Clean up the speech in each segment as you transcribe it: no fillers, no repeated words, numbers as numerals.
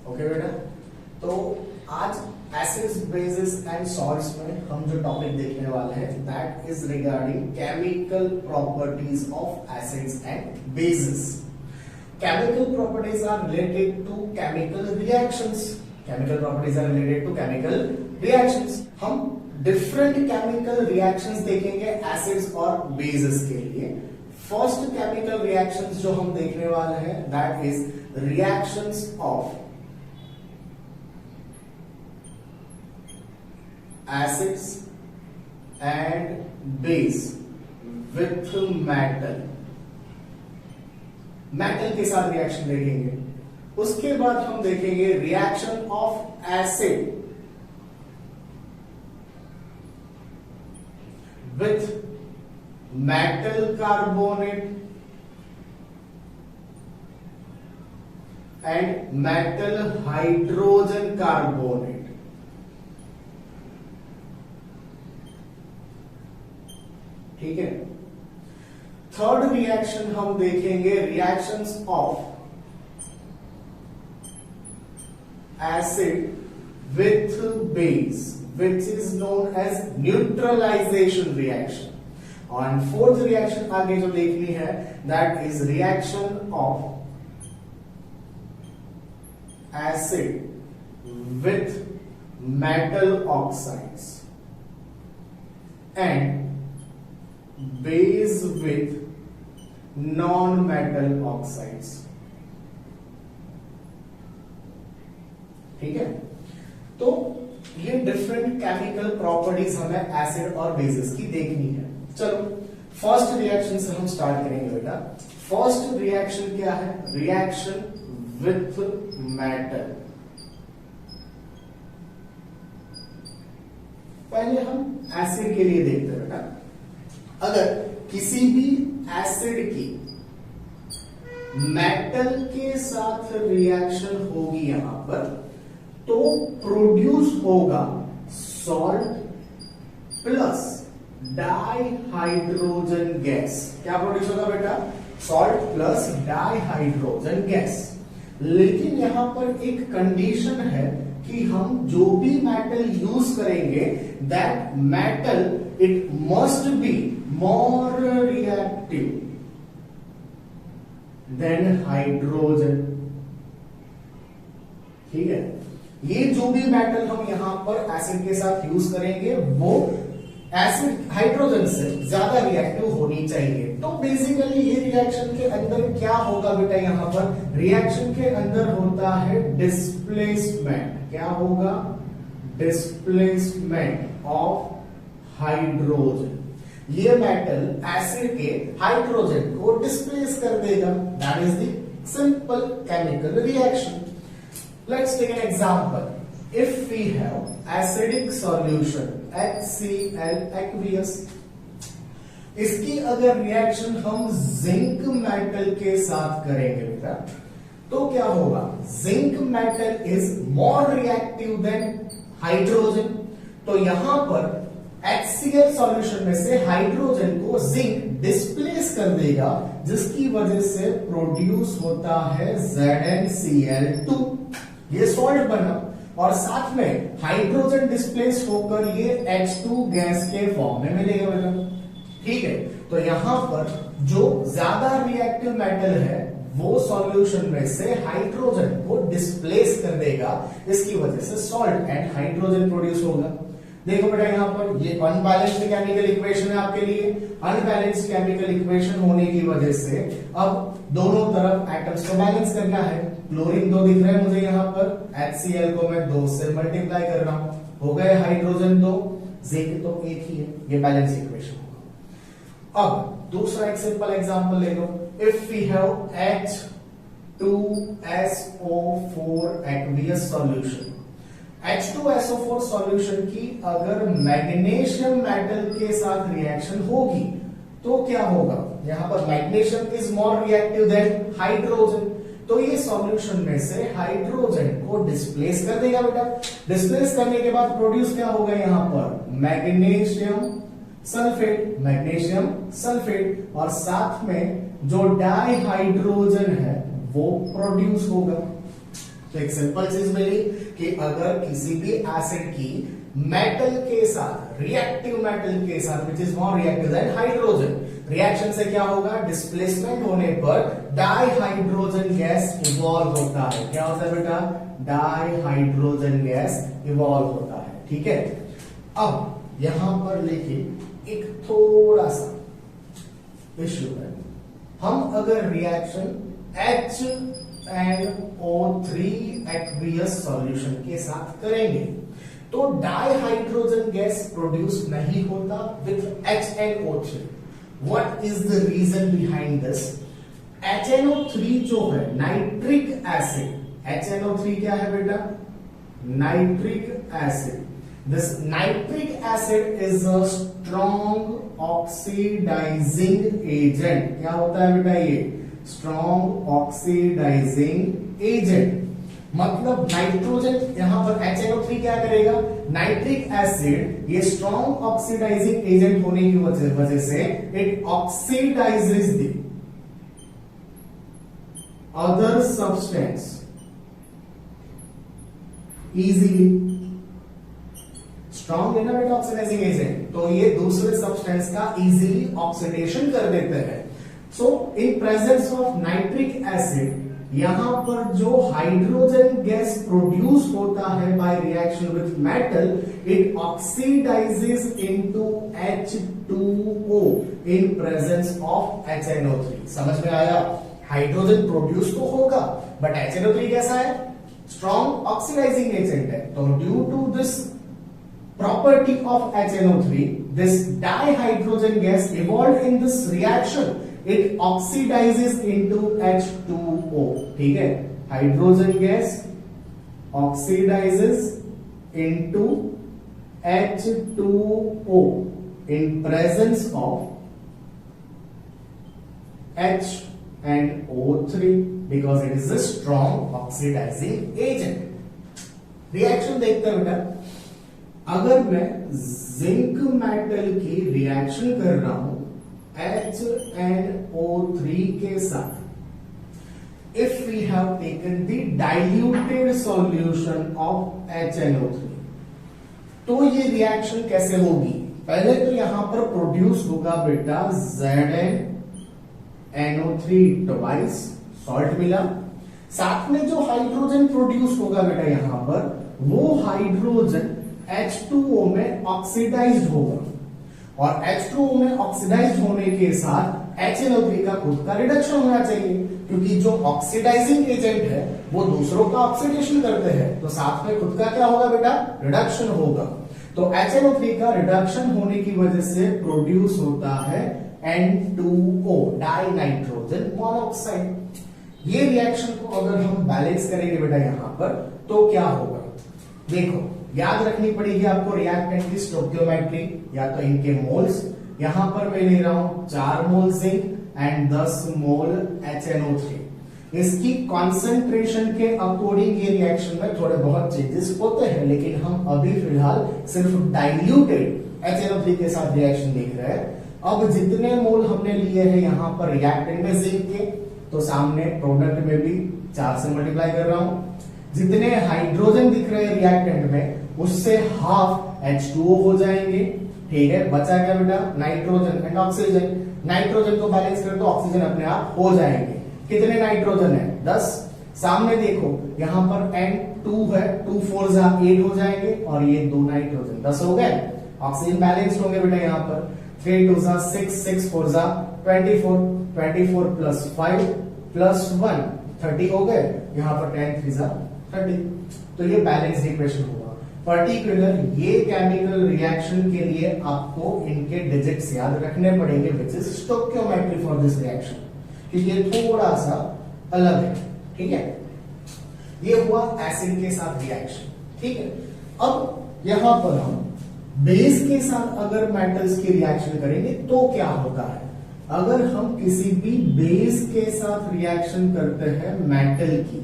Okay बेटा, तो आज एसिड्स बेसिस एंड सॉल्ट्स में हम जो टॉपिक देखने वाले हैं that is regarding chemical properties of acids and bases. Chemical properties are related to chemical reactions. Chemical properties are related to chemical reactions. हम डिफरेंट केमिकल रिएक्शंस देखेंगे acids और bases के लिए। फर्स्ट केमिकल रिएक्शंस जो हम देखने वाले हैं that is reactions of acids and base with metal। Metal के साथ रिएक्शन देखेंगे। उसके बाद हम देखेंगे reaction of acid with metal carbonate and metal hydrogen carbonate. ठीक है। थर्ड रिएक्शन हम देखेंगे reactions of acid with base which is known as neutralisation reaction. और फोर्थ रिएक्शन आगे जो देखनी है that is reaction of acid with metal oxides and base with non metal oxides. ठीक है, तो ये डिफरेंट केमिकल प्रॉपर्टीज हमें एसिड और बेसिस की देखनी है। चलो फर्स्ट रिएक्शन से हम स्टार्ट करेंगे बेटा। फर्स्ट रिएक्शन क्या है? Reaction with metal. पहले हम एसिड के लिए देखते हैं बेटा। अगर किसी भी एसिड की मेटल के साथ रिएक्शन होगी यहां पर, तो प्रोड्यूस होगा सॉल्ट प्लस डाइहाइड्रोजन गैस। क्या प्रोड्यूस होगा बेटा? Salt plus dihydrogen gas. लेकिन यहां पर एक कंडीशन है कि हम जो भी मेटल यूज करेंगे that metal it must be more reactive than hydrogen। ठीक है, ये जो भी मेटल हम यहां पर एसिड के साथ यूज करेंगे वो एसिड हाइड्रोजन से ज्यादा रिएक्टिव होनी चाहिए। तो बेसिकली ये रिएक्शन के अंदर क्या होगा बेटा? यहां पर रिएक्शन के अंदर होता है डिस्प्लेसमेंट। क्या होगा? Displacement of hydrogen. ये मेटल एसिड के हाइड्रोजन को डिस्प्लेस कर देगा। That is the simple chemical reaction. Let's take an example. If we have acidic solution HCl aqueous, इसकी अगर रिएक्शन हम जिंक मेटल के साथ करेंगे बेटा, तो क्या होगा? Zinc metal is more reactive than hydrogen. तो यहां पर HCl सॉल्यूशन में से हाइड्रोजन को जिंक डिस्प्लेस कर देगा, जिसकी वजह से प्रोड्यूस होता है ZnCl2। ये सॉल्ट बना और साथ में हाइड्रोजन डिस्प्लेस होकर ये H2 गैस के फॉर्म में मिलेगा बेटा। ठीक है, तो यहां पर जो ज्यादा रिएक्टिव मेटल है वो सॉल्यूशन में से हाइड्रोजन को डिस्प्लेस कर देगा, इसकी वजह से सॉल्ट एंड हाइड्रोजन प्रोड्यूस होगा। देखो बेटा यहां पर ये अनबैलेंस्ड केमिकल इक्वेशन है आपके लिए। अनबैलेंस्ड केमिकल इक्वेशन होने की वजह से अब दोनों तरफ एटम्स को बैलेंस करना है। क्लोरीन 2 दिख रहा है मुझे यहां पर, HCl को मैं 2 से मल्टीप्लाई कर रहा हूं, हो गए हाइड्रोजन 2, जिंक तो एक ही है। ये बैलेंस इक्वेशन होगा। अब दूसरा एक सिंपल एग्जांपल ले लो। If we have H2SO4 aqueous solution. H2SO4 solution की अगर मैग्नीशियम मेटल के साथ रिएक्शन होगी तो क्या होगा? यहां पर magnesium is more reactive than hydrogen, तो ये सॉल्यूशन में से हाइड्रोजन को डिस्प्लेस कर देगा बेटा। डिस्प्लेस करने के बाद प्रोड्यूस क्या होगा? यहां पर मैग्नीशियम सल्फेट, मैग्नीशियम सल्फेट, और साथ में जो डाइहाइड्रोजन है वो प्रोड्यूस होगा। तो एक सिंपल चीज मिली कि अगर किसी भी एसिड की मेटल के साथ, रिएक्टिव मेटल के साथ, which is more reactive than hydrogen, reaction से क्या होगा, डिस्प्लेसमेंट होने पर डाइहाइड्रोजन गैस इवॉल्व होता है। क्या होता है बेटा, डाइहाइड्रोजन गैस इवॉल्व होता है। ठीक है, अब यहां पर लेकिन एक थोड़ा सा इश्यू है। हम अगर रिएक्शन HNO3 एक्वियस सॉल्यूशन के साथ करेंगे तो डाइहाइड्रोजन गैस प्रोड्यूस नहीं होता with HNO3। What is the reason behind this? HNO3 जो है नाइट्रिक एसिड, HNO3 क्या है बेटा, nitric acid. This nitric acid is a strong oxidizing agent। क्या होता है बेटा ये, strong oxidizing agent। मतलब नाइट्रोजन, यहां पर HNO3 क्या करेगा, नाइट्रिक एसिड ये स्ट्रॉन्ग ऑक्सीडाइजिंग एजेंट होने की वजह से it oxidises the other substance easily. Strong है ना बेटा ऑक्सीडाइजिंग एजेंट, तो ये दूसरे सब्सटेंस का इजीली ऑक्सीडेशन कर देते हैं। So in presence of nitric acid यहां पर जो हाइड्रोजन गैस प्रोड्यूस होता है by reaction with metal, it oxidizes into H2O in presence of HNO3। समझ में आया? हाइड्रोजन प्रोड्यूस तो होगा बट HNO3 कैसा है, स्ट्रॉन्ग ऑक्सीडाइजिंग एजेंट है। तो due to this property of HNO3, this dihydrogen gas evolved in this reaction, it oxidizes into H2O। ठीक है, hydrogen gas oxidizes into H2O in presence of HNO3 because it is a strong oxidizing agent। Reaction देखते हैं बेटा, अगर मैं zinc metal की reaction कर रहा हूं HNO3 के साथ, if we have taken the diluted solution of HNO3, तो ये रिएक्शन कैसे होगी? पहले तो यहां पर प्रोड्यूस होगा बेटा ZnNO3 ट्वाइस, सॉल्ट मिला। साथ में जो हाइड्रोजन प्रोड्यूस होगा बेटा यहां पर, वो हाइड्रोजन H2O में ऑक्सीडाइज्ड होगा और H2O में ऑक्सीडाइज्ड होने के साथ HNO3 का खुद का रिडक्शन होना चाहिए, क्योंकि जो ऑक्सीडाइजिंग एजेंट है वो दूसरों का ऑक्सीडेशन करते हैं, तो साथ में खुद का क्या होगा बेटा, रिडक्शन होगा। तो HNO3 का रिडक्शन होने की वजह से प्रोड्यूस होता है N2O, डाइनाइट्रोजन मोनोऑक्साइड। ये रिएक्शन को अगर हम बैलेंस करेंगे बेटा यहां पर, तो क्या होगा, देखो याद रखनी पड़ेगी आपको रिएक्टेंट की स्टोइकियोमेट्री या तो इनके मोल्स। यहां पर मैं ले रहा हूं 4 मोल जिंक एंड 10 मोल HNO3। इसकी कॉन्सेंट्रेशन के अकॉर्डिंग ये रिएक्शन में थोड़े बहुत चेंजेस होते हैं, लेकिन हम अभी फिलहाल सिर्फ डाइल्यूटेड HNO3 के साथ रिएक्शन देख रहे हैं। अब जितने मोल हमने लिए हैं यहां पर रिएक्टेंट में जिंक के, तो सामने प्रोडक्ट में भी 4 से मल्टीप्लाई कर रहा हूं। जितने हाइड्रोजन दिख रहे हैं रिएक्टेंट में, उससे हाफ H2O हो जाएंगे। ठीक है, बचा क्या बेटा, नाइट्रोजन एंड ऑक्सीजन। नाइट्रोजन को बैलेंस करें तो ऑक्सीजन अपने आप हो जाएंगे। कितने नाइट्रोजन है, 10। सामने देखो यहां पर N2 है, 2 4 जा 8 हो जाएंगे और ये 2 नाइट्रोजन 10 हो गए। ऑक्सीजन बैलेंस्ड होंगे बेटा यहां पर, 3 2 जा 6 6 4 जा 24, 24 प्लस 5 प्लस 1 30 हो गए। यहां पर 10 3 जा 30। तो ये बैलेंस्ड इक्वेशन होगा। पर्टिकुलर ये केमिकल रिएक्शन के लिए आपको इनके डिजिट्स याद रखने पड़ेंगे, which is stoichiometry for this reaction, क्योंकि ये थोड़ा सा अलग है। ठीक है, ये हुआ एसिड के साथ रिएक्शन। ठीक है, अब यहां पर हम बेस के साथ अगर मेटल्स की रिएक्शन करेंगे तो क्या होता है। अगर हम किसी भी बेस के साथ रिएक्शन करते हैं मेटल की,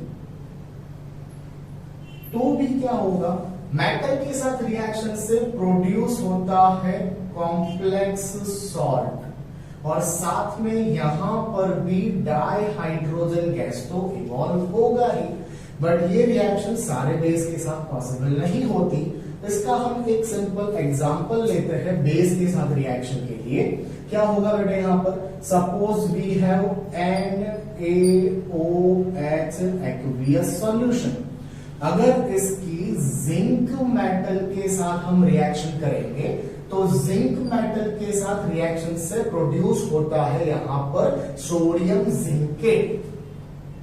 तो भी क्या होगा, मेटल के साथ रिएक्शन से प्रोड्यूस होता है कॉम्प्लेक्स सॉल्ट और साथ में यहां पर भी डाइहाइड्रोजन गैस तो इवॉल्व होगा ही। बट ये रिएक्शन सारे बेस के साथ पॉसिबल नहीं होती। इसका हम एक सिंपल एग्जांपल लेते हैं बेस के साथ रिएक्शन के लिए। क्या होगा बेटा यहाँ पर, suppose we have NaOH aqueous solution. अगर इसकी जिंक मेटल के साथ हम रिएक्शन करेंगे तो जिंक मेटल के साथ रिएक्शन से प्रोड्यूस होता है यहां पर sodium zincate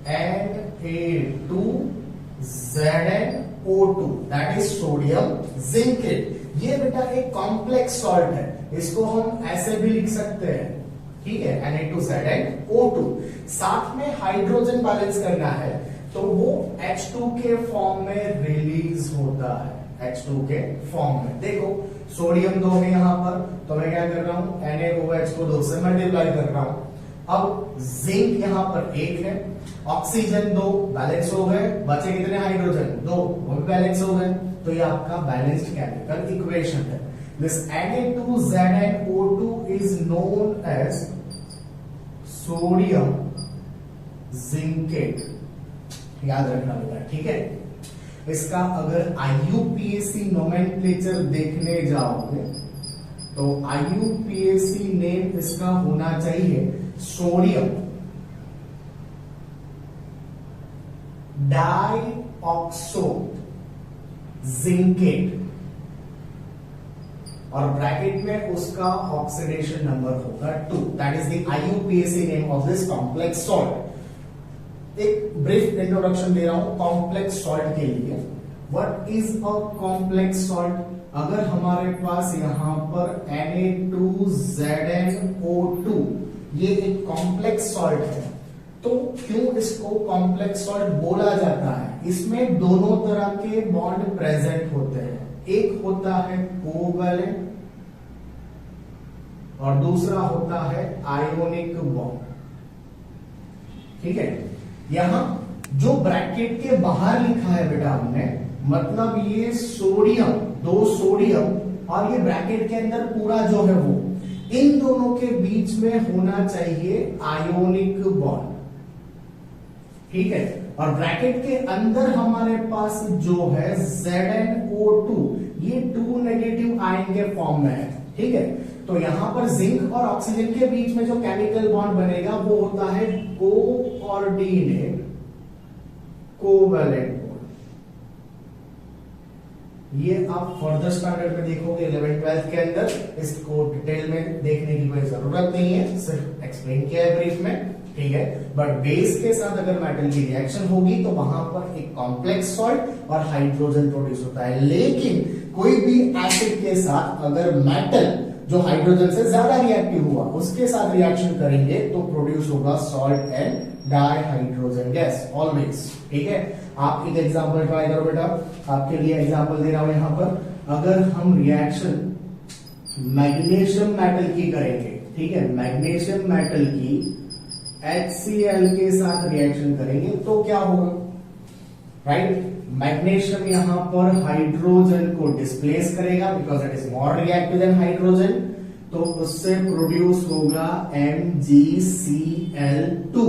Na2ZnO2, that is sodium zincate. ये बेटा एक कॉम्प्लेक्स सॉल्ट है, इसको हम ऐसे भी लिख सकते हैं, ठीक है, Na2ZnO2। साथ में हाइड्रोजन बैलेंस करना है तो वो H2 के फॉर्म में रिलीज होता है, H2 के फॉर्म में। देखो सोडियम 2 है यहां पर, तो मैं क्या कर रहा हूं, NaOH को 2 से मल्टीप्लाई कर रहा हूं। अब जिंक यहां पर 1 है, ऑक्सीजन 2 बैलेंस हो गए, बचे कितने हाइड्रोजन 2, वो भी बैलेंस हो गए। तो ये आपका बैलेंस्ड केमिकल इक्वेशन है। This Na2ZnO2 is known as sodium zincate, याद रखना बेटा, ठीक है। इसका अगर IUPAC नोमेनक्लेचर देखने जाओगे तो IUPAC नेम इसका होना चाहिए सोडियम डाइऑक्सो जिंकेट, और ब्रैकेट में उसका ऑक्सीडेशन नंबर होगा 2। That is the IUPAC name of this complex salt. एक ब्रीफ इंट्रोडक्शन दे रहा हूं कॉम्प्लेक्स सॉल्ट के लिए। What is a complex salt? अगर हमारे पास यहां पर Na2ZnO2 ये एक कॉम्प्लेक्स सॉल्ट है, तो क्यों इसको कॉम्प्लेक्स सॉल्ट बोला जाता है? इसमें दोनों तरह के बॉन्ड प्रेजेंट होते हैं, एक होता है कोवैलेंट और दूसरा होता है आयोनिक बॉन्ड, ठीक है। यहां जो ब्रैकेट के बाहर लिखा है बेटा हमने, मतलब ये सोडियम, 2 सोडियम और ये ब्रैकेट के अंदर पूरा जो है वो, इन दोनों के बीच में होना चाहिए आयोनिक बॉन्ड, ठीक है। और ब्रैकेट के अंदर हमारे पास जो है ZnO2, ये 2 नेगेटिव आयन के फॉर्म में है, ठीक है। तो यहां पर जिंक और ऑक्सीजन के बीच में जो केमिकल बॉन्ड बनेगा वो होता है कोऑर्डिनेट कोवैलेंट बॉन्ड। ये आप फर्दर स्टैंडर्ड में देखोगे 11th-12th के अंदर, इसको डिटेल में देखने की कोई जरूरत नहीं है, सिर्फ एक्सप्लेन किया है ब्रीफ में, ठीक है। बट बेस के साथ अगर मेटल की रिएक्शन होगी तो वहां पर एक कॉम्प्लेक्स सॉल्ट और हाइड्रोजन प्रोड्यूस होता है। लेकिन कोई भी एसिड के साथ अगर मेटल जो हाइड्रोजन से ज्यादा रिएक्टिव हुआ उसके साथ रिएक्शन करेंगे तो प्रोड्यूस होगा salt and dihydrogen gas always, ठीक है। आप एक एग्जांपल ट्राई करो बेटा, आपके लिए एग्जांपल दे रहा हूं यहां पर। अगर हम रिएक्शन मैग्नीशियम मेटल की करेंगे, ठीक है, मैग्नीशियम मेटल की HCl के साथ रिएक्शन करेंगे तो क्या होगा, राइट। मैग्नीशियम यहां पर हाइड्रोजन को डिस्प्लेस करेगा because it is more reactive than hydrogen, तो उससे प्रोड्यूस होगा MgCl2।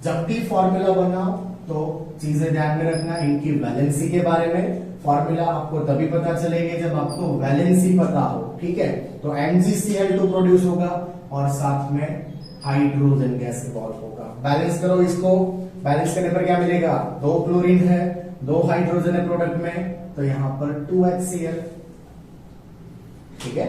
जब भी फॉर्मूला बनाओ तो चीजें ध्यान में रखना, इनकी वैलेंसी के बारे में। फॉर्मूला आपको तभी पता चलेगा जब आपको वैलेंसी पता हो, ठीक है। तो MgCl2 प्रोड्यूस होगा और साथ में हाइड्रोजन गैस इवॉल्व होगा। बैलेंस करो इसको, बैलेंस करने पर क्या मिलेगा, 2 क्लोरीन है, 2 हाइड्रोजन है प्रोडक्ट में, तो यहां पर 2 HCl, ठीक है।